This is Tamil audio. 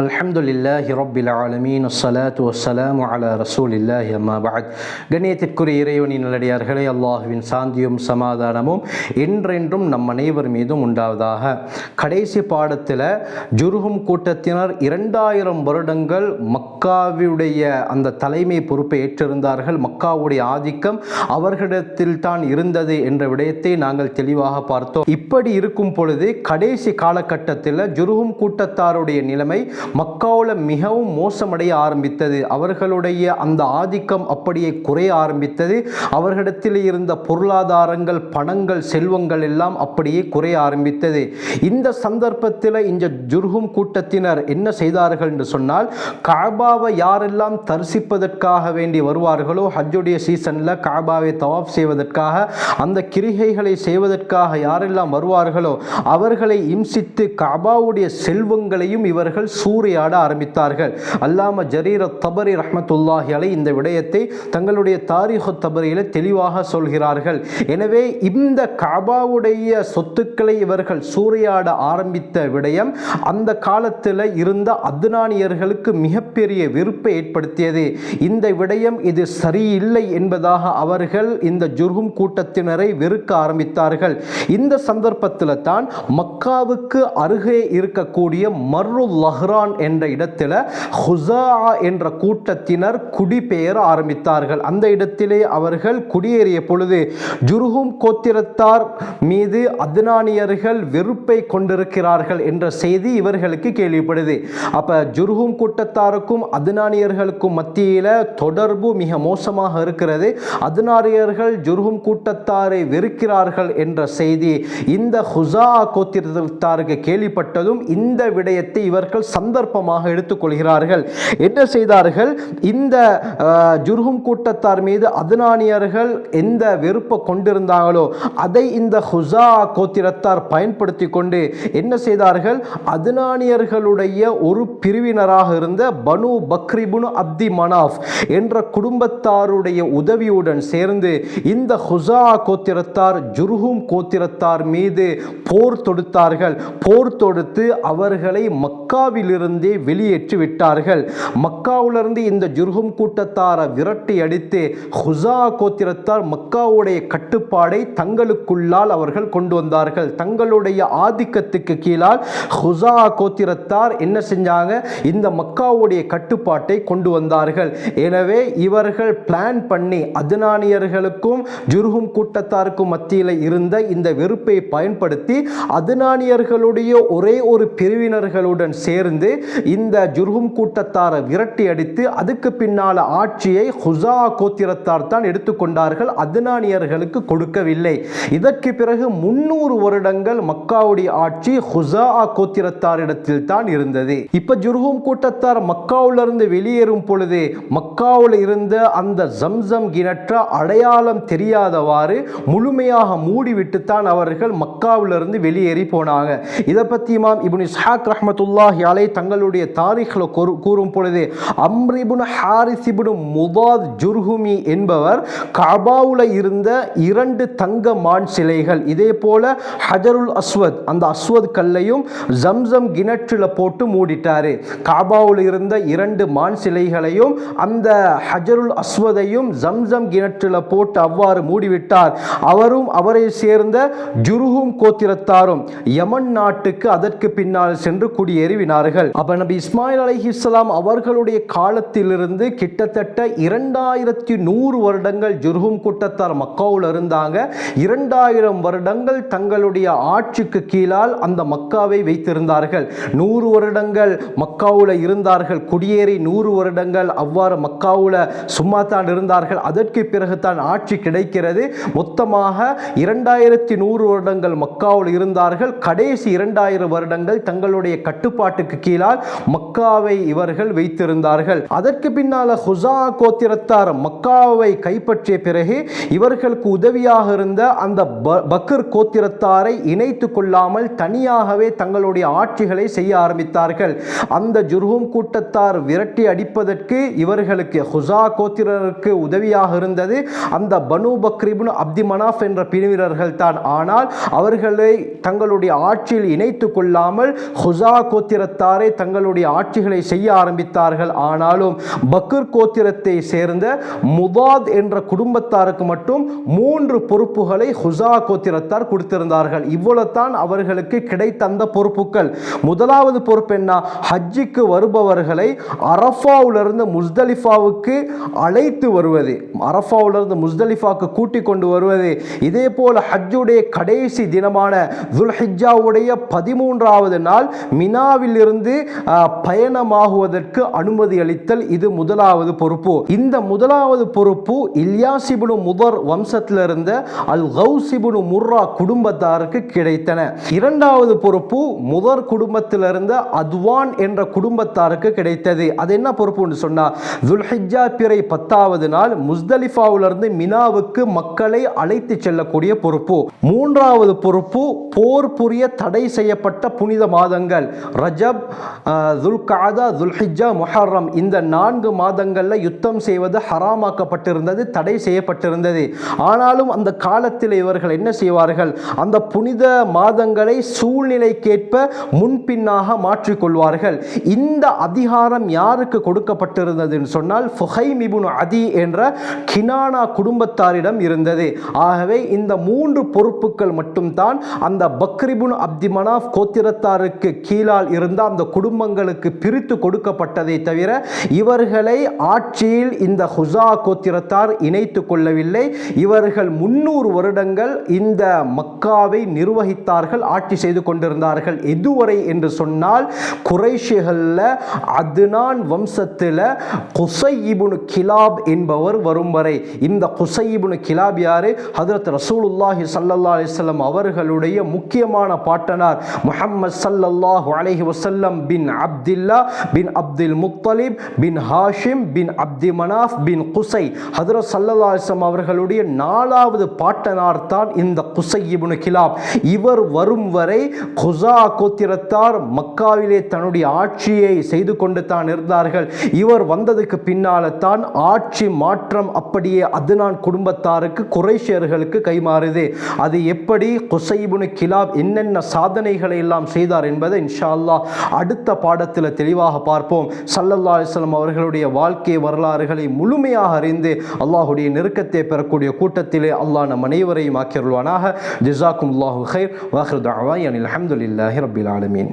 அல்ஹம்துலில்லாஹி ரப்பில் ஆலமீன் அஸ்ஸலாத்து வஸ்ஸலாமு அலா ரசூலில்லாஹி அம்மா பஅத். கண்ணியத்திற்குரிய இறைவனின் நல்லடியார்களே, அல்லாஹுவின் சாந்தியும் சமாதானமும் என்றென்றும் நம் அனைவர் மீதும் உண்டாவதாக. கடைசி பாடத்தில் ஜுர்ஹும் கூட்டத்தினர் 2000 வருடங்கள் மக்காவுடைய அந்த தலைமை பொறுப்பை ஏற்றிருந்தார்கள். மக்காவுடைய ஆதிக்கம் அவர்களிடத்தில் தான் இருந்தது என்ற விடயத்தை நாங்கள் தெளிவாக பார்த்தோம். இப்படி இருக்கும் பொழுது கடைசி காலகட்டத்தில் ஜுர்ஹும் கூட்டத்தாருடைய நிலைமை மக்காவில் மிகவும் மோசமடைய ஆரம்பித்தது. அவர்களுடைய அந்த ஆதிக்கம் அப்படியே குறைய ஆரம்பித்தது. அவர்களிடத்தில் இருந்த பொருளாதாரங்கள், பணங்கள், செல்வங்கள் எல்லாம் அப்படியே குறைய ஆரம்பித்தது. இந்த சந்தர்ப்பத்தில் இந்த ஜுர்ஹும் கூட்டத்தினர் என்ன செய்தார்கள் என்று சொன்னால், காபாவை யாரெல்லாம் தரிசிப்பதற்காக வேண்டி வருவார்களோ, ஹஜ்ஜுடைய சீசனில் காபாவை தவாப் செய்வதற்காக, அந்த கிரிகைகளை செய்வதற்காக யாரெல்லாம் வருவார்களோ அவர்களை இம்சித்து காபாவுடைய செல்வங்களையும் இவர்கள் சூறையாட ஆரம்பித்தார்கள். அல்லாம ஜரீர் தபரி ரஹ்மத்துல்லாஹி அலைஹி இந்த விடயத்தை தங்களுடைய தாரீஹ் தபரியில் தெளிவாக சொல்கிறார்கள். எனவே இந்த காபாவுடைய சொத்துக்களை இவர்கள் சூறையாட ஆரம்பித்த விடயம் அந்த காலத்தில் இருந்த அத்னானியர்களுக்கு மிகப்பெரிய வெறுப்பை ஏற்படுத்தியது. இந்த விடயம் இது சரியில்லை என்பதாக அவர்கள் இந்த ஜுர்ஹும் கூட்டத்தினரை வெறுக்க ஆரம்பித்தார்கள். இந்த சந்தர்ப்பத்தில் தான் மக்காவுக்கு அருகே இருக்கக்கூடிய மர்ருல் லஹ்ரான் என்ற இடத்தில் ஹுஸா என்ற கூட்டத்தினர் குடிபெயர ஆரம்பித்தார்கள். அந்த இடத்திலே அவர்கள் குடியேறிய பொழுது ஜுர்ஹும் கோத்திரத்தார் மீது அத்னானியர்கள் வெறுப்பை கொண்டிருக்கிறார்கள் என்ற செய்தி இவர்களுக்கு கேள்விப்படுது. அப்ப ஜுர்ஹும் கூட்டத்தாருக்கும் அத்னானியர்களுக்கும் மத்தியில் தொடர்பு மிக மோசமாக இருக்கிறது. அத்னானியர்கள் ஜுர்ஹும் கூட்டத்தாரை வெறுக்கிறார்கள் என்ற செய்தி இந்த ஹுஸா கோத்திரத்தாருக்கு கேள்விப்பட்டதும் இந்த விடயத்தை இவர்கள் சந்தர்ப்பமாக எடுத்துக்கொள்கிறார்கள். என்ன செய்தார்கள்? இந்த ஜுர்ஹும் கூட்டத்தார் மீது அத்னானியர்கள் எந்த வெறுப்பை கொண்டிருந்தாங்களோ அதை இந்த ஹுஸா கோத்திரத்தார் பயன்படுத்தி கொண்டு என்ன செய்தார்கள்? அத்னானியர்களுடைய ஒரு பிரிவினராக இருந்த பனு பக்ர் இப்னு அப்தி மனாஃப் என்ற குடும்பத்தாருடைய உதவியுடன் சேர்ந்து இந்த ஹுஸா கோத்திரத்தார் ஜுர்ஹும் கோத்திரத்தார் மீது போர் தொடுத்தார்கள். போர் தொடுத்து அவர்களை மக்காவிலிருந்தே வெளியேற்றி விட்டார்கள். மக்காவிலிருந்து இந்த ஜுர்ஹும் கூட்டத்தாரை விரட்டி அடித்து ஹுஸா கோத்திரத்தார் மக்காவுடைய கட்டுப்பாடை தங்களுக்குள்ளால் அவர்கள் கொண்டு வந்தார்கள். தங்களுடைய ஆதிக்கத்துக்கு கீழால் ஹுஸா கோத்திரத்தார் என்ன செஞ்சாங்க? இந்த மக்காவுடைய கட்டுப்பாட்டை கொண்டு வந்தார்கள். எனவே இவர்கள் பிளான் பண்ணி அத்னானியர்களுக்கும் ஜுர்ஹும் கூட்டத்தாருக்கும் மத்தியில் இருந்த இந்த வெறுப்பை பயன்படுத்தி அத்னானியர்களுடைய ஒரே ஒரு பிரிவினர்களுடன் சேர்ந்து இந்த ஜுர்ஹும் கூட்டத்தாரை விரட்டி அடித்து அதுக்கு பின்னால ஆட்சியை ஹுஸா கோத்திரத்தார் தான் எடுத்துக்கொண்டார்கள். அத்னானியர்களுக்கு கொடுக்கவில்லை. இதற்கு பிறகு 300 வருடங்கள் மக்காவுடைய ஆட்சி ஹுஸா கோத்திரத்தாரிடத்தில் தான் இருந்தது. இப்ப ஜுர்ஹும் கூட்டத்தார் மக்காவிலிருந்து வெளியேறும் பொழுது மக்காவில் இருந்த அந்த ஜம்சம் கிணற்ற அடையாளம் தெரியாதவாறு முழுமையாக மூடிவிட்டு தான் அவர்கள் மக்காவிலிருந்து வெளியேறி போனாங்க. இதை பற்றி இமாம் இப்னு இஸ்ஹாக் ரஹ்மத்துல்லாஹி அலைஹி தங்களுடைய தாரீஹ்ல கூறும் பொழுது அம்ர் இப்னு ஹாரிஸ் இப்னு முதாத் ஜுர்ஹுமி என்பவர் காபாவுல இருந்த 2 தங்க மான் சிலைகள், இதே போல ஹஜருல் அஸ்வத் அந்த அஸ்வத் கல்லையும் ஜம்சம் கிணற்றில் போட்டு மூடிட்டாரு. காபாவுல இருந்த 2 மான் சிலைகளையும் அந்த ஹஜருல் அஸ்வதையும் ஜம்சம் கிணற்றில் போட்டு அவ்வாறு மூடிவிட்டார். அவரும் அவரை சேர்ந்த ஜுர்ஹும் கோத்திரத்தாரும் யமன் நாட்டுக்கு அதற்கு பின்னால் சென்று குடியேறினார்கள். அப்ப நபி இஸ்மாயில் அலைஹிஸ்ஸலாம் அவர்களுடைய காலத்திலிருந்து கிட்டத்தட்ட 2100 வருடங்கள் ஜுர்ஹும் கூட்டத்தார் மக்காவில் இருந்தாங்க. 2000 வருடங்கள் தங்களுடைய ஆட்சிக்கு கீழால் அந்த மக்காவை வைத்திருந்தார்கள். 100 வருடங்கள் மக்காவில் இருந்தார்கள், குடியேறி 100 வருடங்கள் அவ்வாறு மக்காவில் சும்மா தான் இருந்தார்கள். அதற்கு பிறகு தான் ஆட்சி கிடைக்கிறது. மொத்தமாக 2100 வருடங்கள் மக்காவில் இருந்தார்கள். கடைசி 2000 வருடங்கள் தங்களுடைய கட்டுப்பாட்டுக்கு கீழால் மக்காவை இவர்கள் வைத்திருந்தார்கள். அதற்கு பின்னால ஹுஸா கோத்திரத்தார் மக்காவை கைப்பற்றிய பிறகு இவர்களுக்கு உதவியாக இருந்த அந்த பக்ர் கோத்திரத்தாரை இணைத்துக் கொள்ளாமல் தனியாகவே தங்களுடைய ஆட்சிகளை செய்ய ஆரம்பித்தார்கள். அந்த ஜுர்ஹும் கூட்டத்தார் விரட்டி அடிப்பதற்கு இவர்களுக்கு ஹுஸா கோத்திரருக்கு உதவியாக இருந்தது அந்த பனு பக்ர் இப்னு அப்தி மனாஃப் என்ற பிரிவினர்கள் தான். ஆனால் அவர்களை தங்களுடைய ஆட்சியில் இணைத்துக் கொள்ளாமல் ஹுஸா கோத்திரத்தாரை தங்களுடைய ஆட்சிகளை செய்ய ஆரம்பித்தார்கள். ஆனாலும் பக்ர் கோத்திரத்தை சேர்ந்த முதாத் என்ற குடும்பத்தாருக்கு மட்டும் 3 பொறுப்புகளை ஹுசா கோத்திரத்தார் கொடுத்திருந்தார்கள். இவ்வளவுதான் அவர்களுக்கு கிடைத்த அந்த பொறுப்புகள். முதலாவது பொறுப்பு என்ன? ஹஜ்ஜுக்கு வருபவர்களை அரஃபாவிலிருந்து முஸ்தலிஃபாவுக்கு அழைத்து வருவது, அரஃபாவிலிருந்து முஸ்தலிஃபாவுக்கு கூட்டிக் கொண்டு வருவது. இதே போல ஹஜ்ஜுடைய கடைசி தினமான துல்ஹிஜ்ஜாவுடைய 13வது நாள் மினாவில் இருந்து பயணமாகுவதற்கு அனுமதி அளித்தல். இது முதலாவது பொறுப்பு. இந்த முதலாவது பொறுப்பு இல்யாஸ் இப்னு முதர் வம்சத்தில் இருந்த அல் கௌஸ் இப்னு முர்ரா குடும்பத்தாருக்கு கிடைத்தன. இரண்டாவது பொறுப்பு முதர் குடும்பத்தில் இருந்த அத்வான் என்ற குடும்பத்தாருக்கு கிடைத்தது. அது என்ன பொறுப்புன்னு சொன்னா, துல்ஹிஜ்ஜா பிறை 10வது நாள் முஸ்தலிஃபாவிலிருந்து மினாவுக்கு மக்களை அழைத்து செல்லக்கூடிய பொறுப்பு. மூன்றாவது பொறுப்பு போர் புரிய தடை செய்யப்பட்ட புனித மாதங்கள் ரஜப், துல்காதா, துல்ஹிஜ்ஜா, முஹர்ரம் இந்த 4 மாதங்கள்ல யுத்தம் செய்வது ஹராமாக்கப்பட்டிருந்தது, தடை செய்யப்பட்டிருந்தது. ஆனாலும் அந்த காலத்தில் இவர்கள் என்ன செய்வார்கள்? அந்த புனித மாதங்களை சூழ்நிலைக்கேற்ப முன்பின்னாக மாற்றிக்கொள்வார்கள். இந்த அதிகாரம் யாருக்கு கொடுக்கப்பட்டிருந்தது சொன்னால் ஃபுஹைம் இப்னு அதி என்ற கினானா குடும்பத்தாரிடம் இருந்தது. ஆகவே இந்த 3 பொறுப்புகள் மட்டும்தான் அந்த பக்ர் இப்னு அப்தி மனாஃப் கோத்திரத்தாருக்கு கீழால் இருந்த அந்த குடும்பங்களுக்கு பிரித்து கொடுக்கப்பட்டதை தவிர இவர்களை ஆட்சியில் இந்த ஹுசா கோத்திரத்தார் இணைத்துக் கொள்ளவில்லை. இவர்கள் 300 வருடங்கள் இந்த மக்காவை நிர்வகித்தார்கள், ஆட்சி செய்து கொண்டிருந்தார்கள். எதுவரை என்று சொன்னால் குறைஷிகள்ல அத்னான் வம்சத்தில் குஸை இப்னு கிலாப் என்பவர் வரும் வரை. இந்த குஸை இப்னு கிலாப் யாரு? ஹஜ்ரத் ரசூலுல்லாஹி ஸல்லல்லாஹு அலைஹி வஸல்லம் அவர்களுடைய முக்கியமான பாட்டனார் முஹம்மது ஸல்லல்லாஹு அலைஹி வஸல்லம் பின் அப்துல்லா பின் அப்துல் முத்தலிப் பின் ஹாஷிம் பின் அப்தி மனாஃப் பின் குஸை. ஹஜ்ரத் ஸல்லல்லாஹு அலைஹி வஸல்லம் அவர்களுடைய 4வது பாட்டனார் தான் இந்த குஸை இப்னு கிலாப். இவர் வரும் வரை குஸா கோத்திரத்தார் மக்காவிலே தன்னுடைய ஆட்சியை செய்து கொண்டு தான் இருந்தார்கள். இவர் வந்ததுக்கு பின்னால தான் ஆட்சி மாற்றம் அப்படியே அத்னான் குடும்பத்தாருக்கு குறைஷியர்களுக்கு கைமாறுது. அது எப்படி குஸை இப்னு கிலாப் என்னென்ன சாதனைகளை எல்லாம் செய்தார் என்பதை இன்ஷா அல்லாஹ் அடுத்த பாடத்தில் தெளிவாக பார்ப்போம். ஸல்லல்லாஹு அலைஹி வஸல்லம் அவர்களுடைய வாழ்க்கை வரலாறுகளை முழுமையாக அறிந்து அல்லாஹ்வுடைய நெருக்கத்தை பெறக்கூடிய கூட்டத்திலே அல்லாஹ் நம் அனைவரையும் ஆக்கியருள்வானாக. ஜஸாக்குமுல்லாஹு கைர். வ ஆகிரு தஅவானா அல்ஹம்துலில்லாஹி ரப்பில் ஆலமீன்.